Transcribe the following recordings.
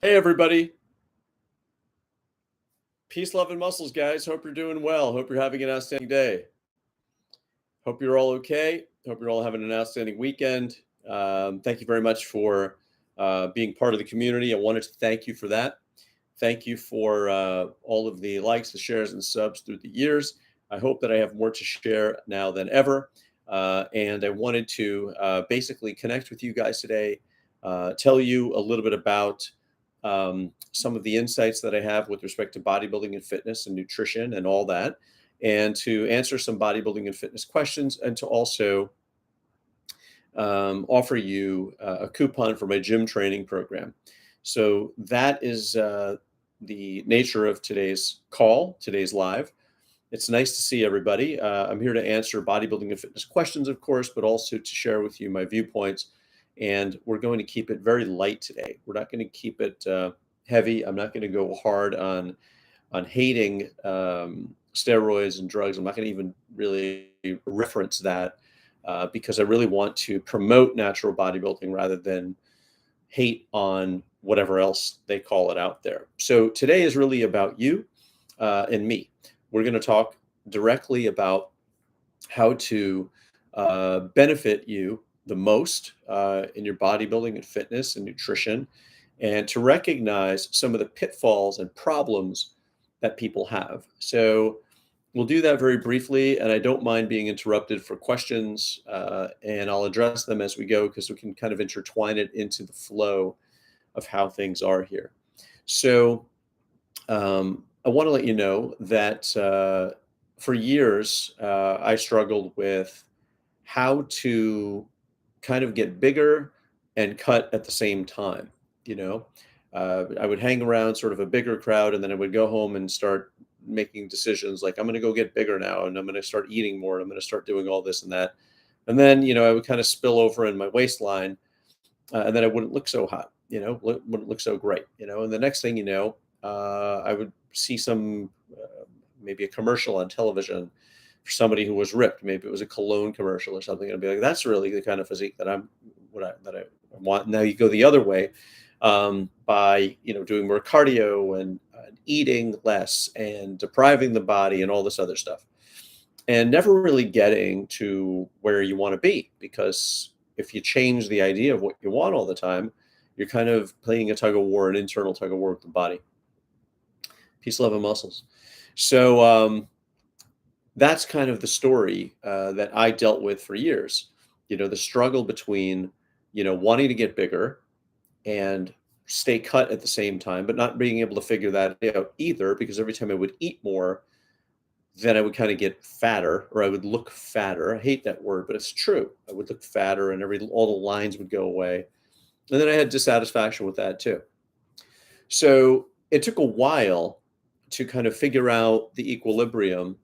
Hey, everybody. Peace, love, and muscles, guys. Hope you're doing well. Hope you're having an outstanding day. Hope you're all okay. Hope you're all having an outstanding weekend. Thank you very much for being part of the community. I wanted to thank you for that. Thank you for all of the likes, the shares, and subs through the years. I hope that I have more to share now than ever. And I wanted to basically connect with you guys today, tell you a little bit about some of the insights that I have with respect to bodybuilding and fitness and nutrition and all that, and to answer some bodybuilding and fitness questions, and to also offer you a coupon for my gym training program. So that is the nature of today's call, today's live. It's nice to see everybody. I'm here to answer bodybuilding and fitness questions, of course, but also to share with you my viewpoints. And we're going to keep it very light today. We're not going to keep it heavy. I'm not going to go hard on hating steroids and drugs. I'm not going to even really reference that because I really want to promote natural bodybuilding rather than hate on whatever else they call it out there. So today is really about you and me. We're going to talk directly about how to benefit you the most in your bodybuilding and fitness and nutrition, and to recognize some of the pitfalls and problems that people have. So we'll do that very briefly, and I don't mind being interrupted for questions, and I'll address them as we go because we can kind of intertwine it into the flow of how things are here. So I want to let you know that for years I struggled with how to kind of get bigger and cut at the same time. You know, I would hang around sort of a bigger crowd, and then I would go home and start making decisions like I'm going to go get bigger now, and I'm going to start eating more, and I'm going to start doing all this and that, and then I would kind of spill over in my waistline, and then I wouldn't look so hot. Wouldn't look so great. And the next thing you know, I would see some maybe a commercial on television for somebody who was ripped. Maybe it was a cologne commercial or something, and I'd be like, "That's really the kind of physique that I want." Now you go the other way by doing more cardio and eating less and depriving the body and all this other stuff, and never really getting to where you want to be, because if you change the idea of what you want all the time, you're kind of playing a tug of war, an internal tug of war with the body. Peace, love, and muscles. So that's kind of the story that I dealt with for years. The struggle between, wanting to get bigger and stay cut at the same time, but not being able to figure that out either, because every time I would eat more, then I would kind of get fatter, or I would look fatter. I hate that word, but it's true. I would look fatter, and all the lines would go away. And then I had dissatisfaction with that too. So it took a while to kind of figure out the equilibrium.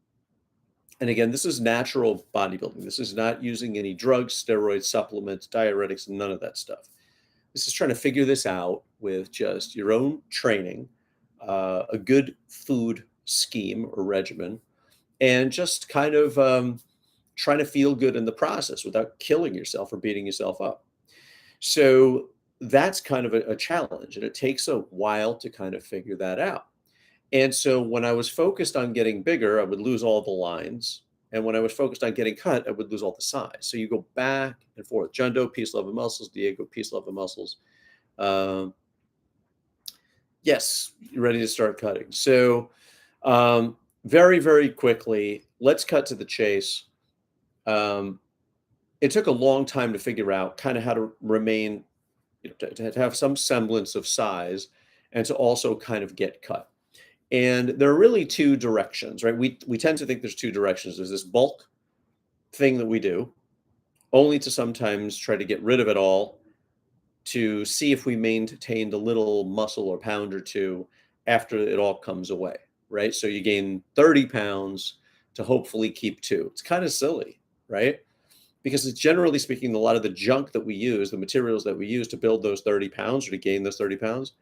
And again, this is natural bodybuilding. This is not using any drugs, steroids, supplements, diuretics, none of that stuff. This is trying to figure this out with just your own training, a good food scheme or regimen, and just kind of trying to feel good in the process without killing yourself or beating yourself up. So that's kind of a challenge, and it takes a while to kind of figure that out. And so when I was focused on getting bigger, I would lose all the lines. And when I was focused on getting cut, I would lose all the size. So you go back and forth. John Doe, peace, love, and muscles. Diego, peace, love, and muscles. Um, yes, you're ready to start cutting. So very, very quickly, let's cut to the chase. Um, it took a long time to figure out kind of how to remain, to have some semblance of size, and to also kind of get cut. And there are really two directions, right? We tend to think there's two directions. There's this bulk thing that we do, only to sometimes try to get rid of it all to see if we maintained a little muscle or pound or two after it all comes away, right? So you gain 30 pounds to hopefully keep two. It's kind of silly, right? Because it's, generally speaking, a lot of the junk that we use, the materials that we use to build those 30 pounds or to gain those 30 pounds,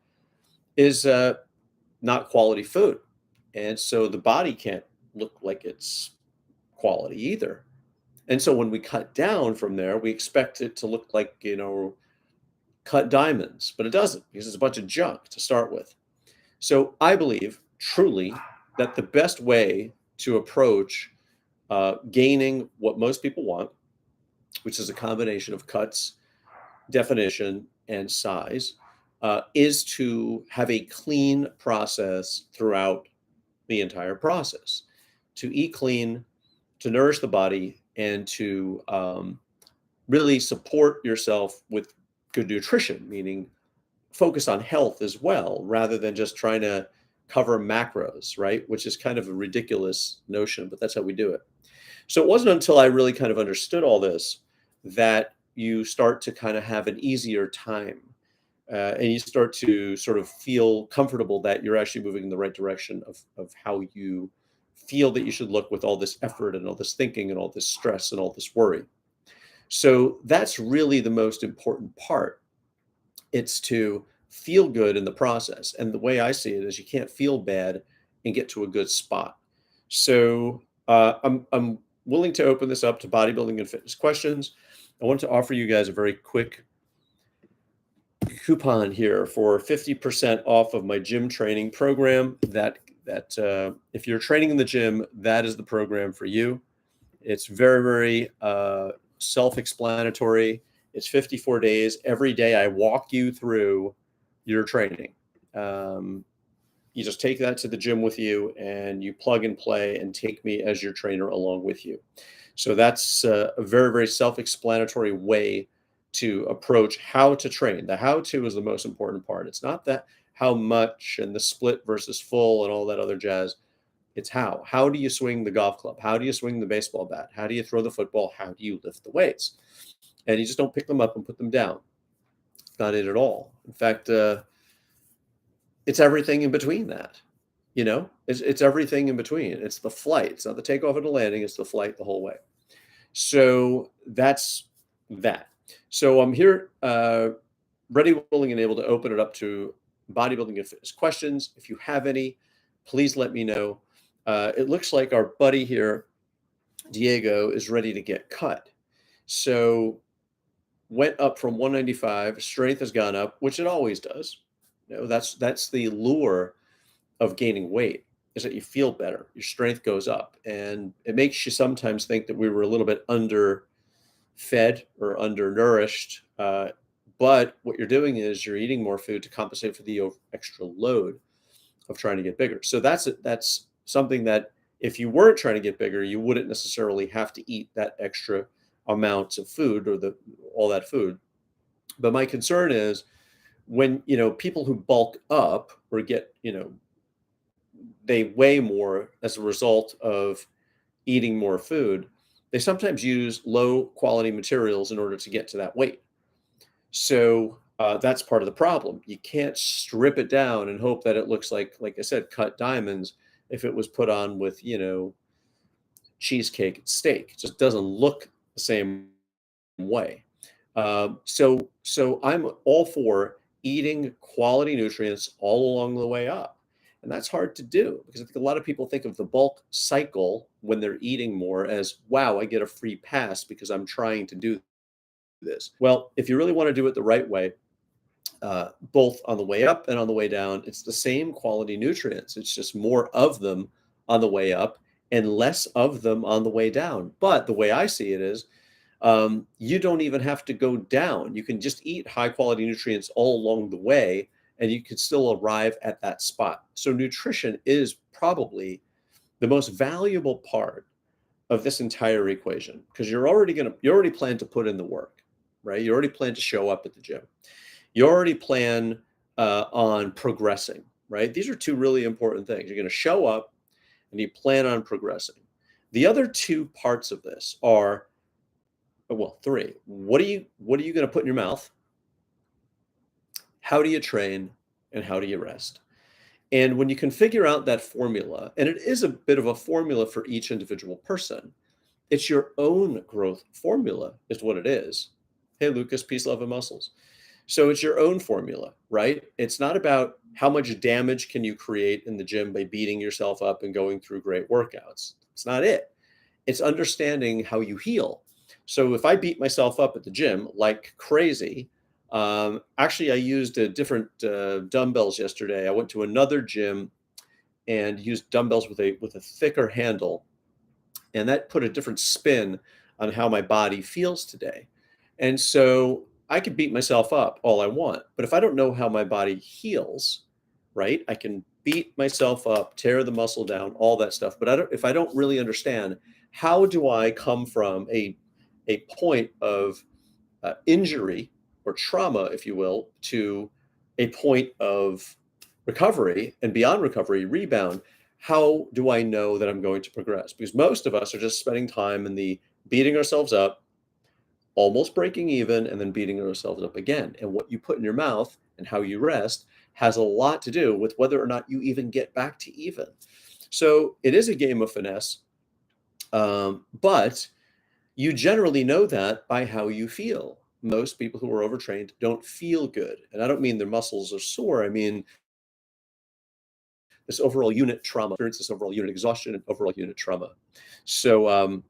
is not quality food. And so the body can't look like it's quality either. And so when we cut down from there, we expect it to look like, cut diamonds, but it doesn't because it's a bunch of junk to start with. So I believe truly that the best way to approach gaining what most people want, which is a combination of cuts, definition, and size, is to have a clean process throughout the entire process. To eat clean, to nourish the body, and to really support yourself with good nutrition, meaning focus on health as well, rather than just trying to cover macros, right? Which is kind of a ridiculous notion, but that's how we do it. So it wasn't until I really kind of understood all this that you start to kind of have an easier time and you start to sort of feel comfortable that you're actually moving in the right direction of how you feel that you should look with all this effort and all this thinking and all this stress and all this worry. So that's really the most important part. It's to feel good in the process. And the way I see it is you can't feel bad and get to a good spot. So I'm willing to open this up to bodybuilding and fitness questions. I want to offer you guys a very quick coupon here for 50% off of my gym training program. That if you're training in the gym, that is the program for you. It's very, very self-explanatory. It's 54 days. Every day I walk you through your training. You just take that to the gym with you and you plug and play and take me as your trainer along with you. So that's a very, very self-explanatory way to approach how to train. The how to is the most important part. It's not that how much and the split versus full and all that other jazz. It's how. How do you swing the golf club? How do you swing the baseball bat? How do you throw the football? How do you lift the weights? And you just don't pick them up and put them down. Not it at all. In fact, it's everything in between that. It's everything in between. It's the flight. It's not the takeoff and the landing. It's the flight the whole way. So that's that. So I'm here, ready, willing, and able to open it up to bodybuilding and fitness questions. If you have any, please let me know. It looks like our buddy here, Diego, is ready to get cut. So went up from 195. Strength has gone up, which it always does. That's the lure of gaining weight, is that you feel better. Your strength goes up, and it makes you sometimes think that we were a little bit underfed or undernourished. But what you're doing is you're eating more food to compensate for the extra load of trying to get bigger. So that's something that if you weren't trying to get bigger, you wouldn't necessarily have to eat that extra amounts of food or all that food. But my concern is when, people who bulk up or get, they weigh more as a result of eating more food, they sometimes use low quality materials in order to get to that weight. So that's part of the problem. You can't strip it down and hope that it looks like I said, cut diamonds if it was put on with, cheesecake and steak. It just doesn't look the same way. So I'm all for eating quality nutrients all along the way up. And that's hard to do because I think a lot of people think of the bulk cycle when they're eating more as, wow, I get a free pass because I'm trying to do this. Well, if you really want to do it the right way, both on the way up and on the way down, it's the same quality nutrients. It's just more of them on the way up and less of them on the way down. But the way I see it is, you don't even have to go down. You can just eat high quality nutrients all along the way, and you can still arrive at that spot. So nutrition is probably the most valuable part of this entire equation because you already plan to put in the work, right? You already plan to show up at the gym. You already plan on progressing, right? These are two really important things. You're going to show up and you plan on progressing. The other two parts of this are, well, three. What are you going to put in your mouth? How do you train? And how do you rest? And when you can figure out that formula, and it is a bit of a formula for each individual person, it's your own growth formula is what it is. Hey, Lucas, peace, love, and muscles. So it's your own formula, right? It's not about how much damage can you create in the gym by beating yourself up and going through great workouts. It's not it. It's understanding how you heal. So if I beat myself up at the gym like crazy, Actually, I used a different dumbbells yesterday. I went to another gym and used dumbbells with a thicker handle, and that put a different spin on how my body feels today. And so I could beat myself up all I want, but if I don't know how my body heals, right? I can beat myself up, tear the muscle down, all that stuff. But if I don't really understand how do I come from a point of injury or trauma, if you will, to a point of recovery and beyond recovery, rebound, how do I know that I'm going to progress? Because most of us are just spending time in the beating ourselves up, almost breaking even, and then beating ourselves up again. And what you put in your mouth and how you rest has a lot to do with whether or not you even get back to even. So it is a game of finesse, but you generally know that by how you feel. Most people who are overtrained don't feel good. And I don't mean their muscles are sore. I mean this overall unit trauma, experience this overall unit exhaustion and overall unit trauma. So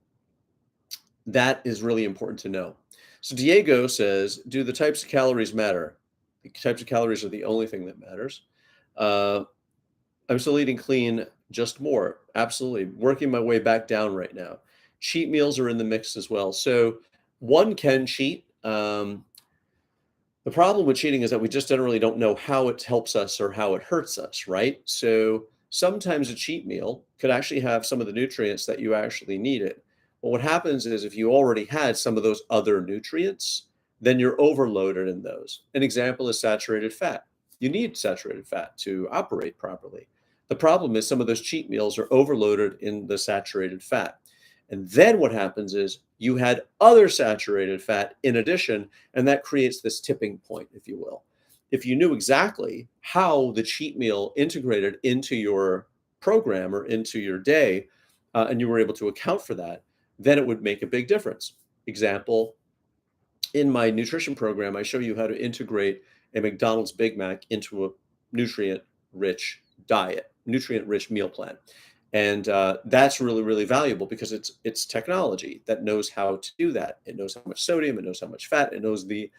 that is really important to know. So Diego says, do the types of calories matter? The types of calories are the only thing that matters. Uh, I'm still eating clean, just more. Absolutely. Working my way back down right now. Cheat meals are in the mix as well. So one can cheat. The problem with cheating is that we just generally don't know how it helps us or how it hurts us, right? So sometimes a cheat meal could actually have some of the nutrients that you actually needed. But what happens is if you already had some of those other nutrients, then you're overloaded in those. An example is saturated fat. You need saturated fat to operate properly. The problem is some of those cheat meals are overloaded in the saturated fat. And then what happens is you had other saturated fat in addition, and that creates this tipping point, if you will. If you knew exactly how the cheat meal integrated into your program or into your day, and you were able to account for that, then it would make a big difference. Example, in my nutrition program, I show you how to integrate a McDonald's Big Mac into a nutrient rich diet, nutrient rich meal plan. And that's really, really valuable because it's technology that knows how to do that. It knows how much sodium, it knows how much fat, it knows the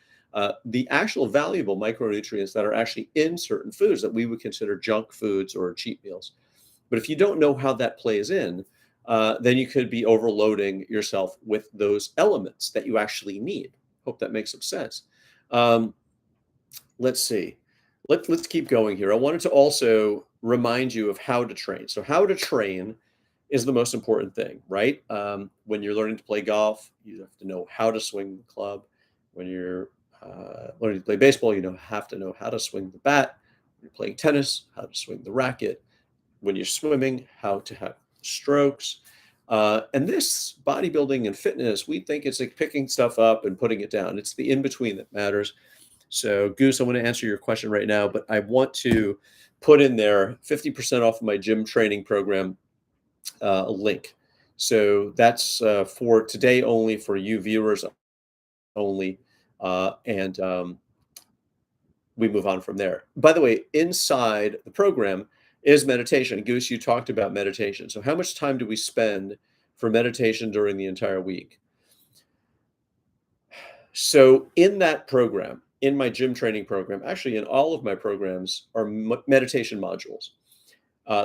actual valuable micronutrients that are actually in certain foods that we would consider junk foods or cheat meals. But if you don't know how that plays in, then you could be overloading yourself with those elements that you actually need. Hope that makes some sense. Um, let's see. Let's keep going here. I wanted to also remind you of how to train. So how to train is the most important thing, right? When you're learning to play golf, you have to know how to swing the club. When you're learning to play baseball, have to know how to swing the bat. When you're playing tennis, how to swing the racket. When you're swimming, how to have strokes. And this bodybuilding and fitness, we think it's like picking stuff up and putting it down. It's the in between that matters. So, Goose, I want to answer your question right now, but I want to put in there 50% off of my gym training program link. So that's for today only, for you viewers only. And we move on from there. By the way, inside the program is meditation. Goose, you talked about meditation. So, how much time do we spend for meditation during the entire week? So, in that program, in my gym training program, actually, in all of my programs are meditation modules.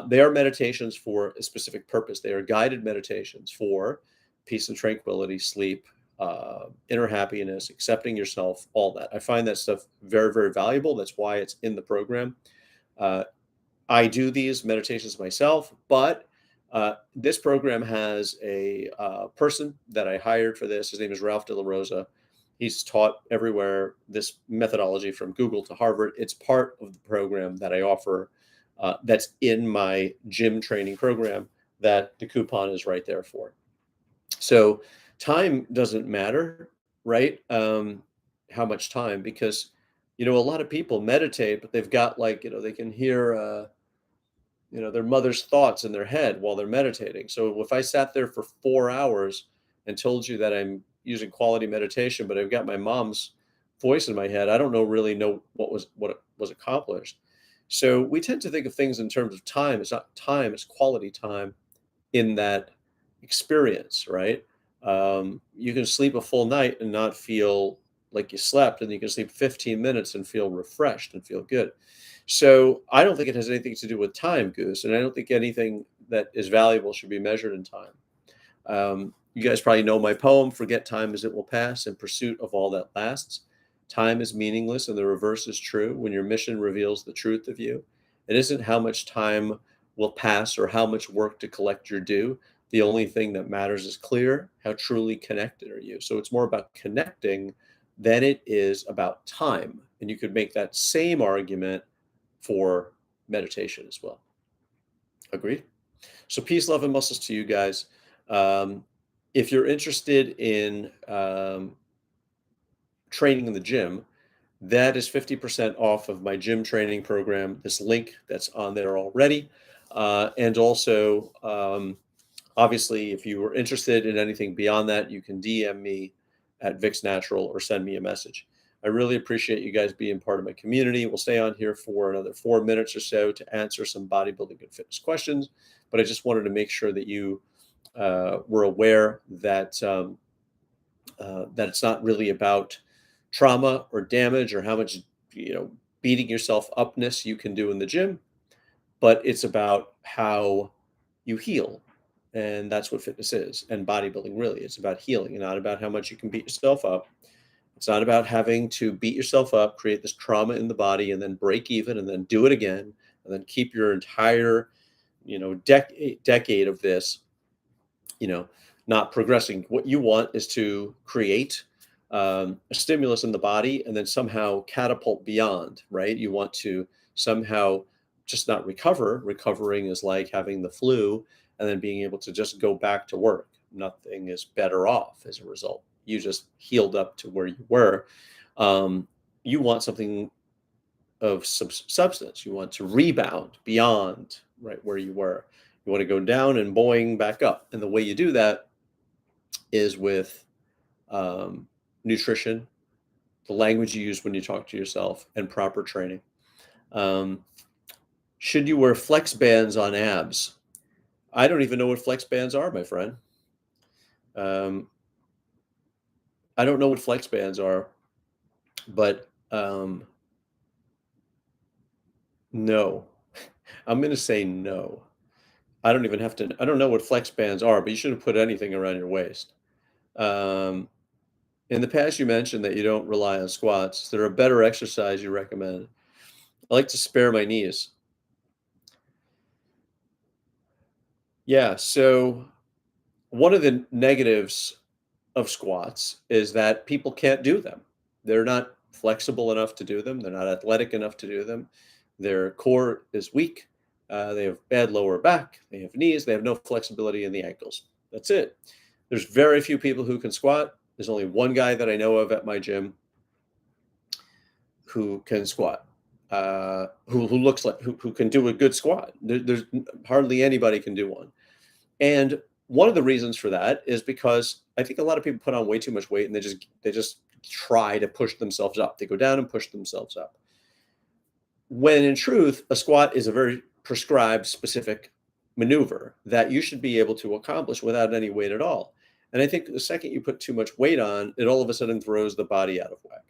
They are meditations for a specific purpose. They are guided meditations for peace and tranquility, sleep, inner happiness, accepting yourself, all that. I find that stuff very, very valuable. That's why it's in the program. Uh, I do these meditations myself, but this program has a person that I hired for this. His name is Ralph De La Rosa. He's taught everywhere this methodology from Google to Harvard. It's part of the program that I offer that's in my gym training program that the coupon is right there for. So time doesn't matter, right? How much time? Because a lot of people meditate, but they've got like they can hear their mother's thoughts in their head while they're meditating. So if I sat there for 4 hours and told you that I'm using quality meditation, but I've got my mom's voice in my head, I don't really know what was accomplished. So we tend to think of things in terms of time. It's not time; it's quality time in that experience, right? You can sleep a full night and not feel like you slept, and you can sleep 15 minutes and feel refreshed and feel good. So I don't think it has anything to do with time, Goose, and I don't think anything that is valuable should be measured in time. You guys probably know my poem, "Forget time as it will pass, in pursuit of all that lasts." Time is meaningless, and the reverse is true when your mission reveals the truth of you. It isn't how much time will pass or how much work to collect your due. The only thing that matters is clear. How truly connected are you? So it's more about connecting than it is about time. And you could make that same argument for meditation as well. Agreed? So peace, love, and muscles to you guys. Um, if you're interested in training in the gym, that is 50% off of my gym training program. This link that's on there already. And also, obviously, if you were interested in anything beyond that, you can DM me at Vix Natural or send me a message. I really appreciate you guys being part of my community. We'll stay on here for another 4 minutes or so to answer some bodybuilding and fitness questions. But I just wanted to make sure that you were aware that it's not really about trauma or damage or how much beating yourself upness you can do in the gym, but it's about how you heal. And that's what fitness is. And bodybuilding really, it's about healing and not about how much you can beat yourself up. It's not about having to beat yourself up, create this trauma in the body, and then break even, and then do it again, and then keep your entire, decade of this, you know, not progressing. What you want is to create a stimulus in the body and then somehow catapult beyond, right? You want to somehow just not recover. Recovering is like having the flu and then being able to just go back to work. Nothing is better off as a result. You just healed up to where you were. You want something of substance. You want to rebound beyond right where you were. You want to go down and boing back up. And the way you do that is with nutrition, the language you use when you talk to yourself, and proper training. Um, should you wear flex bands on abs? I don't even know what flex bands are, my friend. Um, I don't know what flex bands are, but no. I'm going to say no. I don't even have to. I don't know what flex bands are, but you shouldn't put anything around your waist. Um, in the past, you mentioned that you don't rely on squats. Is there a better exercise you recommend? I like to spare my knees. Yeah. So one of the negatives of squats is that people can't do them. They're not flexible enough to do them. They're not athletic enough to do them. Their core is weak. They have bad lower back. They have knees. They have no flexibility in the ankles. That's it. There's very few people who can squat. There's only one guy that I know of at my gym who can squat, who looks like who can do a good squat. There's hardly anybody can do one. And one of the reasons for that is because I think a lot of people put on way too much weight and they just try to push themselves up. They go down and push themselves up. When in truth, a squat is a very prescribed, specific maneuver that you should be able to accomplish without any weight at all. And I think the second you put too much weight on, it all of a sudden throws the body out of whack.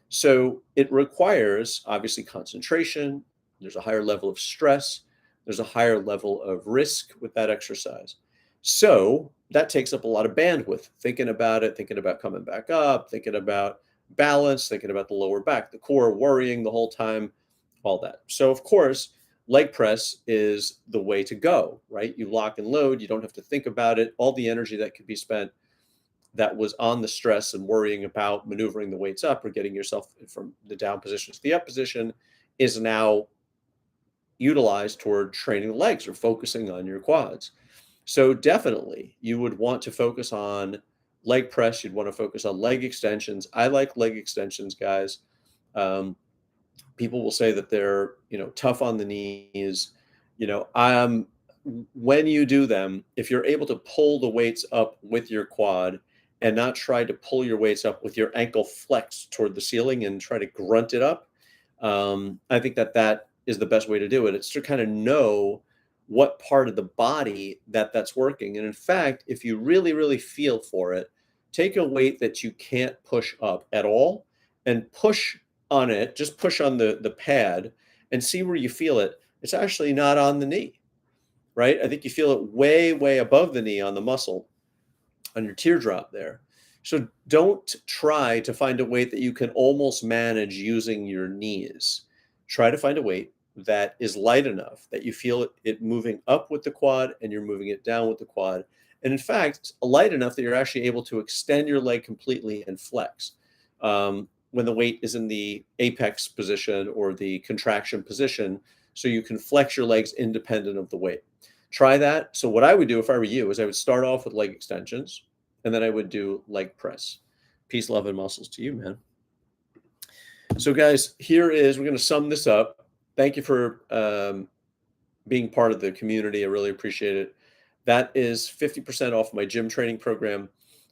So it requires obviously concentration. There's a higher level of stress. There's a higher level of risk with that exercise. So that takes up a lot of bandwidth, thinking about it, thinking about coming back up, thinking about balance, thinking about the lower back, the core, worrying the whole time, all that. So, of course, leg press is the way to go, right? You lock and load, you don't have to think about it. All the energy that could be spent that was on the stress and worrying about maneuvering the weights up or getting yourself from the down position to the up position is now utilized toward training the legs or focusing on your quads. So definitely you would want to focus on leg press. You'd want to focus on leg extensions. I like leg extensions, guys. Um, People will say that they're, tough on the knees. When you do them, if you're able to pull the weights up with your quad and not try to pull your weights up with your ankle flexed toward the ceiling and try to grunt it up, I think that is the best way to do it. It's to kind of know what part of the body that's working. And in fact, if you really, really feel for it, take a weight that you can't push up at all and push on it, just push on the pad and see where you feel it. It's actually not on the knee, right? I think you feel it way, way above the knee on the muscle, on your teardrop there. So don't try to find a weight that you can almost manage using your knees. Try to find a weight that is light enough that you feel it moving up with the quad and you're moving it down with the quad. And in fact, light enough that you're actually able to extend your leg completely and flex when the weight is in the apex position or the contraction position, so you can flex your legs independent of the weight. Try that. So what I would do if I were you is I would start off with leg extensions and then I would do leg press. Peace, love, and muscles to you, man. So guys, we're going to sum this up. Thank you for being part of the community. I really appreciate it. That is 50% off my gym training program.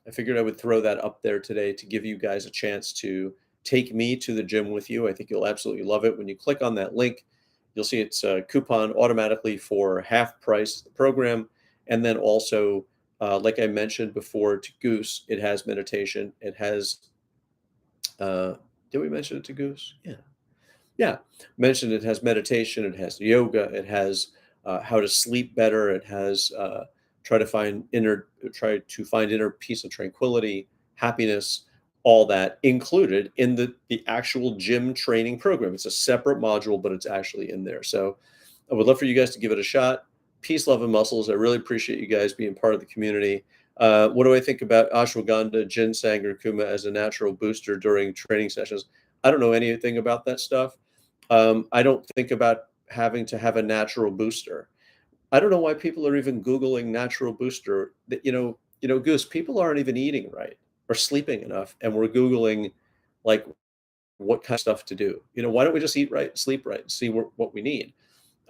I figured I would throw that up there today to give you guys a chance to take me to the gym with you. I think you'll absolutely love it. When you click on that link, you'll see it's a coupon automatically for half price the program. And then also, like I mentioned before to Goose, it has meditation. It has, did we mention it to Goose? Yeah. Yeah. Mentioned it has meditation. It has yoga. It has how to sleep better. It has try to find inner peace and tranquility, happiness, all that included in the actual gym training program. It's a separate module, but it's actually in there. So I would love for you guys to give it a shot. Peace, love, and muscles. I really appreciate you guys being part of the community. What do I think about ashwagandha, ginseng, or kuma as a natural booster during training sessions? I don't know anything about that stuff. I don't think about having to have a natural booster. I don't know why people are even Googling natural booster. Goose, people aren't even eating right or sleeping enough, and we're Googling like what kind of stuff to do. Why don't we just eat right, sleep right, and see what we need?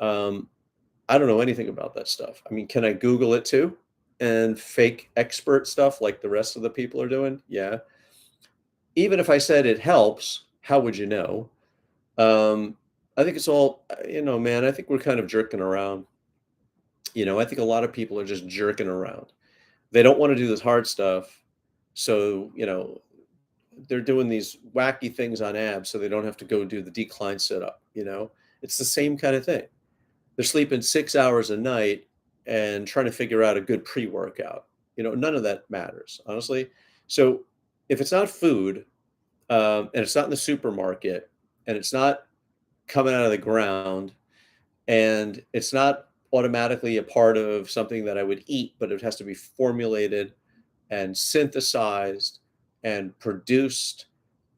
I don't know anything about that stuff. I mean, can I Google it too? And fake expert stuff like the rest of the people are doing? Yeah. Even if I said it helps, how would you know? I think it's all, man, I think we're kind of jerking around. I think a lot of people are just jerking around. They don't want to do this hard stuff. So, they're doing these wacky things on abs so they don't have to go do the decline sit up. It's the same kind of thing. They're sleeping 6 hours a night and trying to figure out a good pre-workout. None of that matters, honestly. So if it's not food, and it's not in the supermarket, and it's not coming out of the ground, and it's not automatically a part of something that I would eat, but it has to be formulated and synthesized and produced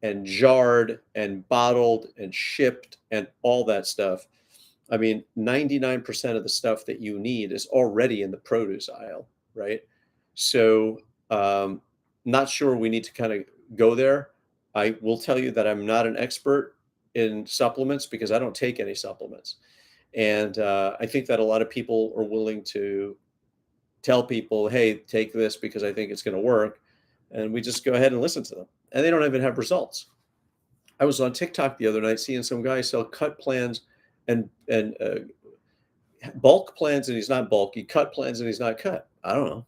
and jarred and bottled and shipped and all that stuff. I mean, 99% of the stuff that you need is already in the produce aisle, right? So, not sure we need to kind of go there. I will tell you that I'm not an expert in supplements because I don't take any supplements. And I think that a lot of people are willing to tell people, hey, take this because I think it's going to work. And we just go ahead and listen to them. And they don't even have results. I was on TikTok the other night seeing some guy sell cut plans and bulk plans, and he's not bulky, cut plans, and he's not cut. I don't know.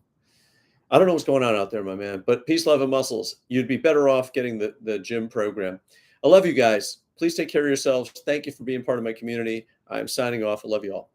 I don't know what's going on out there, my man. But peace, love, and muscles. You'd be better off getting the gym program. I love you guys. Please take care of yourselves. Thank you for being part of my community. I'm signing off. I love you all.